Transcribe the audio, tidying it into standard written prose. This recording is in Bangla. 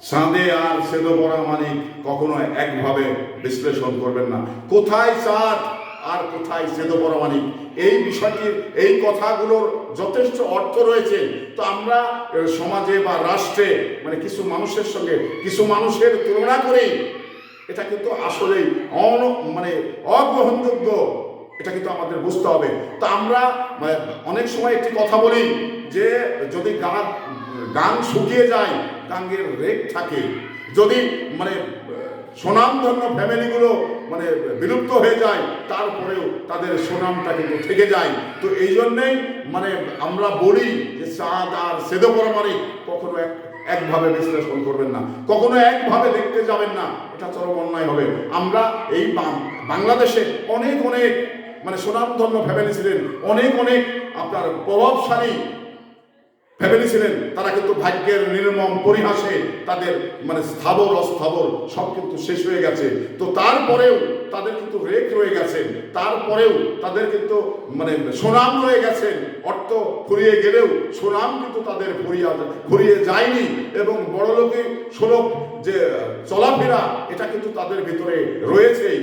চাঁদে আর সেদো পড়া মানিক কখনো একভাবে বিশ্লেষণ করবেন না। কোথায় চাঁদ আর কোথায় সেদো পড়া মানিক, এই বিষয়টির, এই কথাগুলোর যথেষ্ট অর্থ রয়েছে। তো আমরা সমাজে বা রাষ্ট্রে মানে কিছু মানুষের সঙ্গে কিছু মানুষের তুলনা করি, এটা কিন্তু আসলেই মানে অগ্রহণযোগ্য। এটা কিন্তু আমাদের বুঝতে হবে। তো আমরা অনেক সময় একটি কথা বলি যে যদি গান শুকিয়ে যায়, গাঙ্গের রেক থাকে। যদি মানে সুনামধন্য ফ্যামিলিগুলো মানে বিলুপ্ত হয়ে যায়, তারপরেও তাদের সুনামটা কিন্তু থেকে যায়। তো এই জন্যেই মানে আমরা বলি যে চাঁদ আর সেদো পড়া মানিক কখনো একভাবে বিশ্লেষণ করবেন না, কখনো একভাবে দেখতে যাবেন না, এটা চরম অন্যায় হবে। আমরা এই বাংলাদেশে অনেক অনেক মানে সুনামধন্য ফ্যামিলি ছিলেন, অনেক অনেক আপনার প্রভাবশালী ফ্যামিলি ছিলেন। তারা কিন্তু ভাগ্যের নির্মম পরিহাসে তাদের মানে স্থাবর অস্থাবর সব কিন্তু শেষ হয়ে গেছে। তো তারপরেও তাদের কিন্তু রেখ রয়ে গেছেন, তারপরেও তাদের কিন্তু মানে সুনাম রয়ে গেছেন। অর্থ ফুরিয়ে গেলেও সুনাম কিন্তু তাদের ফুরিয়ে যায়নি, এবং বড়লোকে সুলভ যে চলাফেরা এটা কিন্তু তাদের ভিতরে রয়েছেই।